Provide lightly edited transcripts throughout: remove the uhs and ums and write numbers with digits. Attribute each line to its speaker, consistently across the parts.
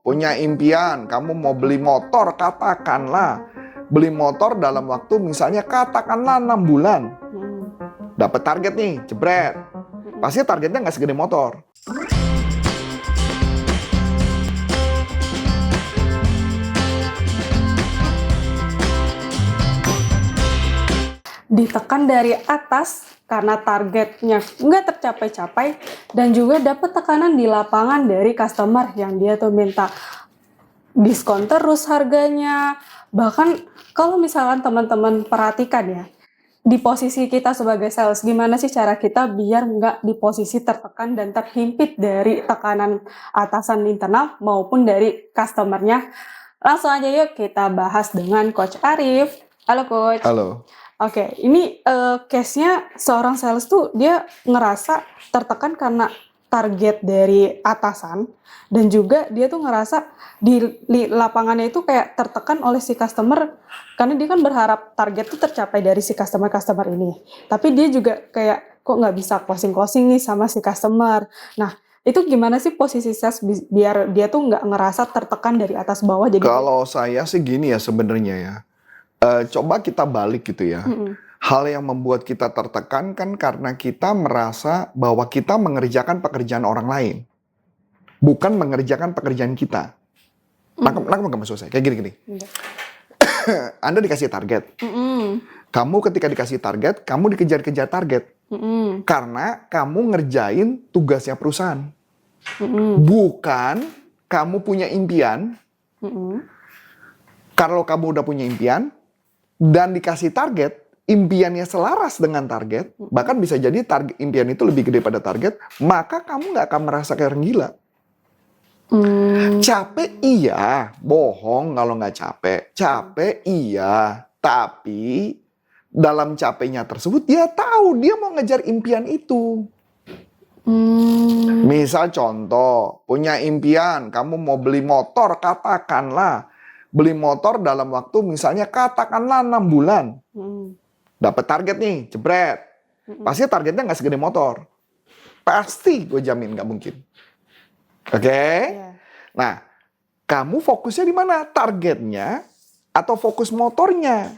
Speaker 1: punya impian, kamu mau beli motor, katakanlah. Beli motor dalam waktu misalnya katakanlah 6 bulan. Dapat target nih, jebret. Pasti targetnya nggak segede motor.
Speaker 2: Ditekan dari atas karena targetnya nggak tercapai-capai, dan juga dapat tekanan di lapangan dari customer yang dia tuh minta diskon terus harganya. Bahkan kalau misalkan teman-teman perhatikan ya, di posisi kita sebagai sales, gimana sih cara kita biar nggak di posisi tertekan dan terhimpit dari tekanan atasan internal maupun dari customernya. Langsung aja yuk kita bahas dengan Coach Arif. Halo Coach.
Speaker 1: Halo.
Speaker 2: Oke, ini case-nya seorang sales tuh dia ngerasa tertekan karena target dari atasan, dan juga dia tuh ngerasa di lapangannya itu kayak tertekan oleh si customer karena dia kan berharap target tuh tercapai dari si customer ini. Tapi dia juga kayak kok nggak bisa closing nih sama si customer. Nah, itu gimana sih posisi sales biar dia tuh nggak ngerasa tertekan dari atas bawah? Jadi
Speaker 1: kalau saya sih gini ya sebenarnya ya. Coba kita balik gitu ya. Hal yang membuat kita tertekan kan karena kita merasa bahwa kita mengerjakan pekerjaan orang lain, bukan mengerjakan pekerjaan kita. Nangkep nggak maksud saya? Kayak gini. Anda dikasih target. Kamu ketika dikasih target, kamu dikejar-kejar target. Karena kamu ngerjain tugasnya perusahaan. Bukan kamu punya impian. Kalau kamu udah punya impian dan dikasih target, impiannya selaras dengan target, bahkan bisa jadi target impian itu lebih gede pada target, maka kamu nggak akan merasa kayak orang gila. Capek iya, bohong kalau nggak capek. Capek iya, tapi dalam capeknya tersebut dia tahu dia mau ngejar impian itu. Misal contoh, punya impian, kamu mau beli motor, katakanlah. Beli motor dalam waktu misalnya katakanlah 6 bulan. Dapat target nih, jebret. Pasti targetnya nggak segede motor. Pasti gue jamin nggak mungkin. Oke? Nah, kamu fokusnya di mana? Targetnya atau fokus motornya?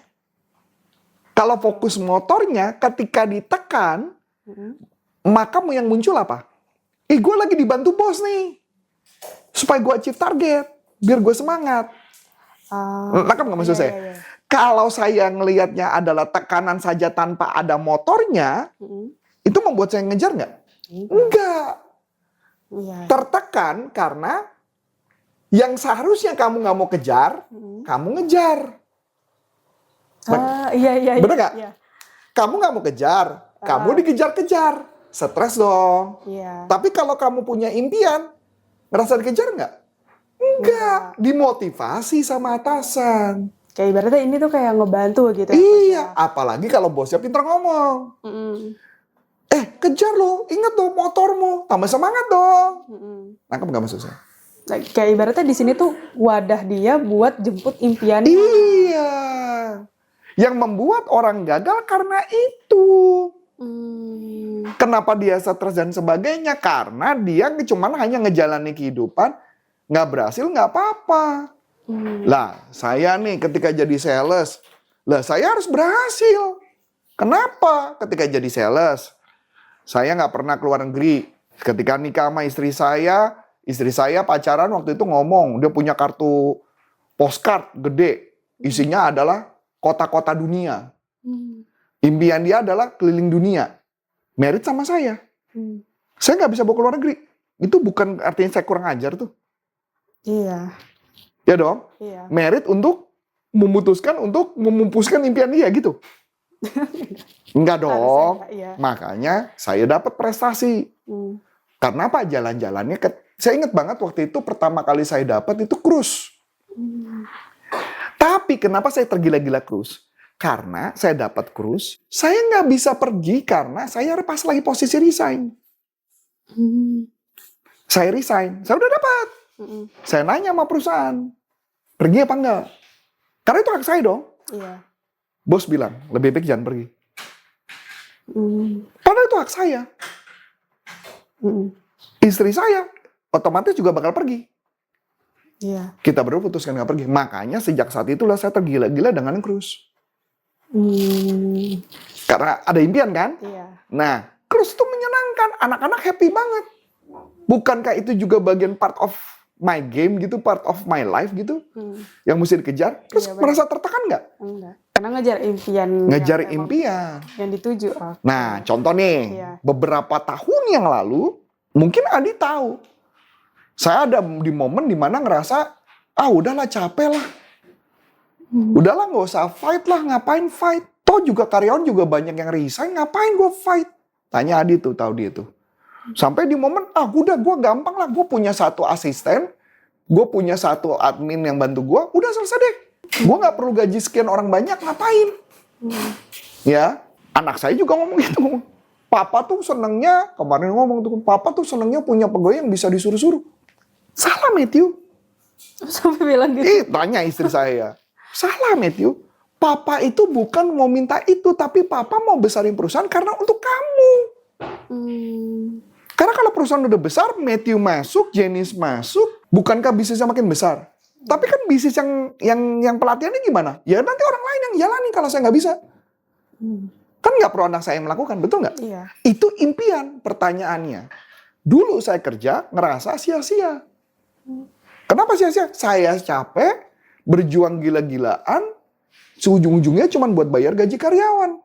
Speaker 1: Kalau fokus motornya ketika ditekan, maka yang muncul apa? Gue lagi dibantu bos nih. Supaya gue achieve target. Biar gue semangat. Nangkep nggak maksud saya? Kalau saya ngelihatnya adalah tekanan saja tanpa ada motornya, itu membuat saya ngejar nggak? Enggak. Tertekan karena yang seharusnya kamu nggak mau kejar, kamu ngejar. Bener nggak? Kamu nggak mau kejar, kamu dikejar-kejar, stres dong. Tapi kalau kamu punya impian, ngerasa dikejar nggak? Enggak, dimotivasi sama atasan.
Speaker 2: Kayak ibaratnya ini tuh kayak ngebantu gitu.
Speaker 1: Iya, apalagi kalau bosnya pintar ngomong. Kejar lo, ingat dong motormu, tambah semangat dong. Nangkep nggak maksud saya?
Speaker 2: Kayak ibaratnya di sini tuh wadah dia buat jemput impiannya.
Speaker 1: Iya, yang membuat orang gagal karena itu. Kenapa dia stres dan sebagainya? Karena dia cuma hanya ngejalani kehidupan. Nggak berhasil nggak apa-apa. Lah saya nih ketika jadi sales, saya harus berhasil. Kenapa? Ketika jadi sales, saya nggak pernah keluar negeri. Ketika nikah sama istri saya pacaran waktu itu ngomong, dia punya kartu postcard gede. Isinya adalah kota-kota dunia. Impian dia adalah keliling dunia. Merit sama saya. Saya nggak bisa bawa keluar negeri. Itu bukan artinya saya kurang ajar tuh.
Speaker 2: Iya.
Speaker 1: Ya dong?
Speaker 2: Iya.
Speaker 1: Merit untuk memutuskan untuk memumpuskan impian dia gitu. Enggak dong.
Speaker 2: Iya.
Speaker 1: Makanya saya dapat prestasi. Karena apa? Jalan-jalannya saya ingat banget waktu itu pertama kali saya dapat itu cruise. Tapi kenapa saya tergila-gila cruise? Karena saya dapat cruise, saya nggak bisa pergi karena saya pas lagi posisi resign. Saya resign, saya udah dapat. Saya nanya sama perusahaan, pergi apa enggak? Karena itu hak saya dong.
Speaker 2: Iya.
Speaker 1: Bos bilang, lebih baik jangan pergi. Padahal itu hak saya. Istri saya otomatis juga bakal pergi.
Speaker 2: Iya.
Speaker 1: Kita berdua putuskan nggak pergi. Makanya sejak saat itulah saya tergila-gila dengan cruise. Karena ada impian kan?
Speaker 2: Iya.
Speaker 1: Nah, cruise itu menyenangkan. Anak-anak happy banget. Bukankah itu juga bagian part of my game gitu, part of my life gitu, yang mesti dikejar? Terus
Speaker 2: Iya,
Speaker 1: merasa tertekan nggak?
Speaker 2: Enggak. Karena ngejar impian.
Speaker 1: Ngejar
Speaker 2: yang memang
Speaker 1: impian.
Speaker 2: yang dituju.
Speaker 1: Nah, contoh nih,
Speaker 2: Iya.
Speaker 1: beberapa tahun yang lalu, mungkin Adi tahu, saya ada di momen dimana ngerasa, udahlah capek lah. Udahlah nggak usah fight lah, ngapain fight? Toh juga karyawan juga banyak yang resign, ngapain gue fight? Tanya Adi tuh, tahu dia tuh. Sampai di momen, udah gue gampang lah, gue punya satu asisten, gue punya satu admin yang bantu gue, udah selesai deh. Gue nggak perlu gaji sekian orang banyak, ngapain? Ya, anak saya juga ngomong gitu. Papa tuh senengnya, kemarin ngomong tuh, Papa tuh senengnya punya pegawai yang bisa disuruh-suruh. Salah, Matthew.
Speaker 2: Sampai bilang gitu.
Speaker 1: Tanya istri saya. Salah, Matthew. Papa itu bukan mau minta itu, tapi Papa mau besarin perusahaan karena untuk kamu. Karena kalau perusahaan udah besar, Matthew masuk, Janice masuk, bukankah bisnisnya makin besar? Tapi kan bisnis yang pelatihannya gimana? Ya nanti orang lain yang jalani kalau saya nggak bisa. Kan nggak perlu anak saya yang melakukan, betul nggak?
Speaker 2: Iya.
Speaker 1: Itu impian pertanyaannya. Dulu saya kerja ngerasa sia-sia. Kenapa sia-sia? Saya capek, berjuang gila-gilaan, seujung-ujungnya cuma buat bayar gaji karyawan.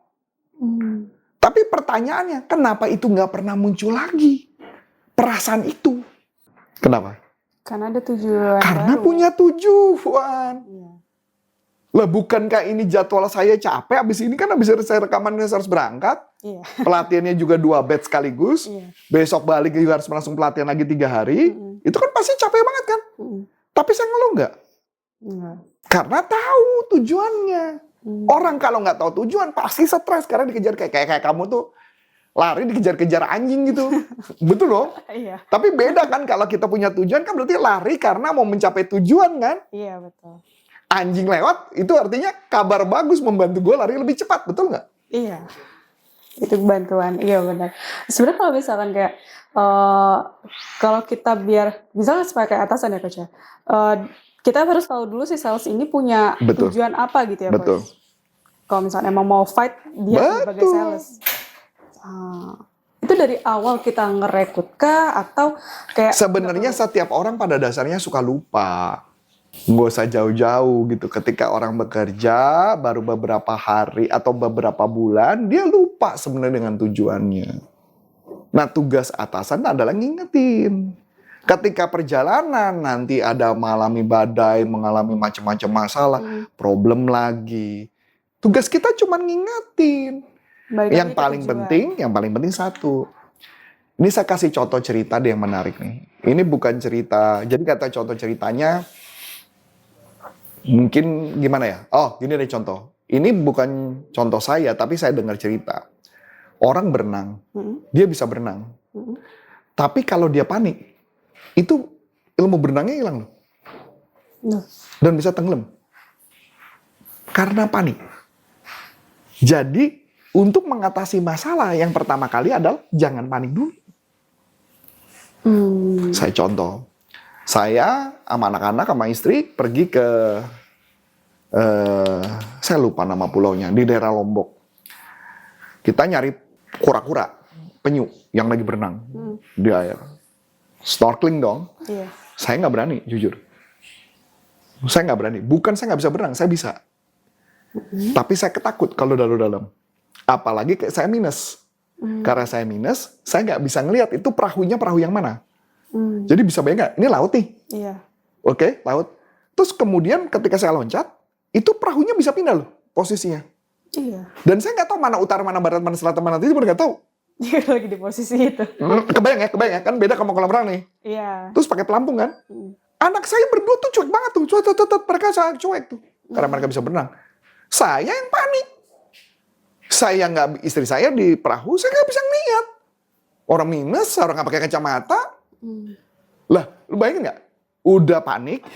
Speaker 1: Tapi pertanyaannya, kenapa itu nggak pernah muncul lagi? Perasaan itu. Kenapa?
Speaker 2: Karena ada tujuan
Speaker 1: Karena
Speaker 2: baru.
Speaker 1: punya tujuan.
Speaker 2: Iya.
Speaker 1: Lah bukankah ini jadwal saya capek? Abis ini kan abis saya rekaman harus berangkat.
Speaker 2: Iya.
Speaker 1: Pelatihannya juga 2 batch sekaligus.
Speaker 2: Iya.
Speaker 1: Besok balik juga harus langsung pelatihan lagi 3 hari. Itu kan pasti capek banget kan? Tapi saya ngeluh nggak?
Speaker 2: Enggak.
Speaker 1: Karena tahu tujuannya. Orang kalau nggak tahu tujuan pasti stres karena dikejar kayak kamu tuh lari dikejar-kejar anjing gitu. Betul loh.
Speaker 2: Iya.
Speaker 1: Tapi beda kan kalau kita punya tujuan kan berarti lari karena mau mencapai tujuan kan.
Speaker 2: Iya, betul.
Speaker 1: Anjing lewat itu artinya kabar bagus membantu gue lari lebih cepat, betul nggak?
Speaker 2: Iya. Itu bantuan. Iya, benar. Sebenarnya kalau misalkan kayak kalau kita biar misalnya sebagai atasan ya Coach ya. Kita harus tahu dulu si sales ini punya
Speaker 1: Betul.
Speaker 2: tujuan apa gitu ya,
Speaker 1: Betul.
Speaker 2: Coach. Kalau misalnya emang mau fight dia sebagai
Speaker 1: Betul.
Speaker 2: sales. Itu dari awal kita ngerekrut kah atau kayak
Speaker 1: Sebenarnya setiap orang pada dasarnya suka lupa. Nggak usah jauh-jauh gitu. Ketika orang bekerja baru beberapa hari atau beberapa bulan, dia lupa sebenarnya dengan tujuannya. Nah, tugas atasan adalah ngingetin. Ketika perjalanan nanti ada mengalami badai, mengalami macam-macam masalah, problem lagi. Tugas kita cuma ngingetin. Yang paling penting satu. Ini saya kasih contoh cerita deh yang menarik nih. Ini bukan cerita, jadi kata contoh ceritanya mungkin gimana ya? Oh, gini deh contoh. Ini bukan contoh saya, tapi saya dengar cerita. Orang berenang, dia bisa berenang. Tapi kalau dia panik, itu ilmu berenangnya hilang loh. Dan bisa tenggelam. Karena panik. Jadi, untuk mengatasi masalah yang pertama kali adalah jangan panik dulu. Saya contoh. Saya sama anak-anak sama istri pergi ke saya lupa nama pulaunya di daerah Lombok. Kita nyari kura-kura, penyu yang lagi berenang di air. Snorkeling dong.
Speaker 2: Iya.
Speaker 1: Saya nggak berani, jujur. Saya nggak berani. Bukan saya nggak bisa berenang, saya bisa. Tapi saya ketakut kalau dalam. Apalagi kayak saya minus. Karena saya minus, saya nggak bisa ngelihat itu perahunya perahu yang mana. Jadi bisa bayangkan, ini laut nih.
Speaker 2: Iya.
Speaker 1: Oke, laut. Terus kemudian ketika saya loncat, itu perahunya bisa pindah loh posisinya.
Speaker 2: Iya.
Speaker 1: Dan saya nggak tahu mana utara, mana barat, mana selatan, mana timur, nggak tahu.
Speaker 2: Dia lagi di posisi itu.
Speaker 1: Kebayang ya, kan beda sama kolam renang nih.
Speaker 2: Iya.
Speaker 1: Terus pakai pelampung kan. Anak saya berdua tuh cuek banget tuh, mereka sangat cuek tuh. Karena mereka bisa berenang. Saya yang panik. Istri saya di perahu, saya nggak bisa ngeliat. Orang minus, orang nggak pakai kacamata. Lah, lu bayangin nggak? Udah panik,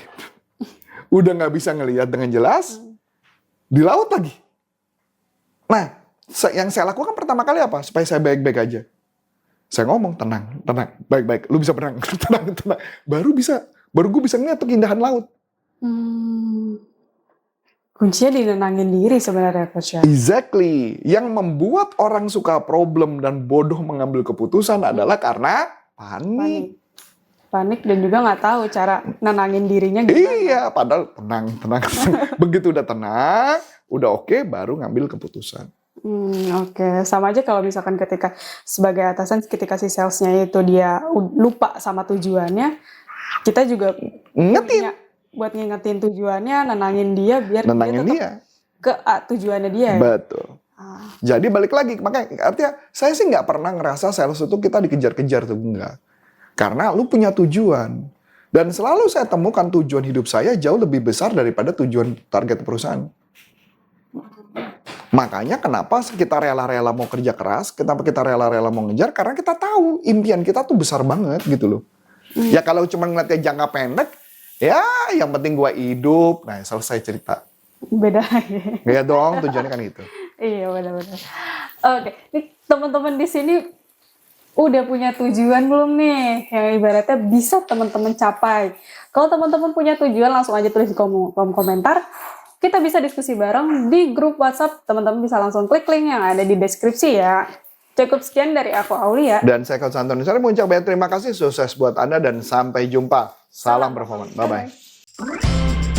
Speaker 1: udah nggak bisa ngelihat dengan jelas, di laut lagi. Nah, yang saya lakukan pertama kali apa? Supaya saya baik-baik aja. Saya ngomong, tenang, baik-baik. Lu bisa berenang, tenang. Baru bisa baru gue bisa ngeliat tuh keindahan laut.
Speaker 2: Kuncinya dinenangin diri sebenarnya, Coach ya.
Speaker 1: Exactly. Yang membuat orang suka problem dan bodoh mengambil keputusan adalah karena panik.
Speaker 2: Panik dan juga nggak tahu cara nenangin dirinya gimana.
Speaker 1: Iya, padahal tenang. Begitu udah tenang, udah oke, baru ngambil keputusan.
Speaker 2: Oke. Sama aja kalau misalkan ketika sebagai atasan, ketika si salesnya itu dia lupa sama tujuannya, kita juga
Speaker 1: Ngetin.
Speaker 2: buat ngingetin tujuannya, nenangin dia biar
Speaker 1: Nenangin
Speaker 2: dia tetap ke tujuannya dia.
Speaker 1: Betul. Jadi balik lagi, makanya artinya saya sih nggak pernah ngerasa sales itu kita dikejar-kejar tuh, enggak. Karena lu punya tujuan. Dan selalu saya temukan tujuan hidup saya jauh lebih besar daripada tujuan target perusahaan. Makanya kenapa kita rela-rela mau kerja keras, kenapa kita rela-rela mau ngejar, karena kita tahu impian kita tuh besar banget gitu loh. Ya kalau cuma ngeliatnya jangka pendek, ya yang penting gua hidup, nah selesai cerita.
Speaker 2: Beda.
Speaker 1: Ya dong, tujuannya kan itu.
Speaker 2: Iya, benar-benar. Oke, nih teman-teman di sini udah punya tujuan belum nih? Yang ibaratnya bisa teman-teman capai. Kalau teman-teman punya tujuan, langsung aja tulis di kolom komentar. Kita bisa diskusi bareng di grup WhatsApp. Teman-teman bisa langsung klik link yang ada di deskripsi ya. Cukup sekian dari aku, Aulia.
Speaker 1: Dan saya Coach Antoni. Saya mau ucapkan terima kasih, sukses buat Anda dan sampai jumpa. Salam performance. Bye-bye.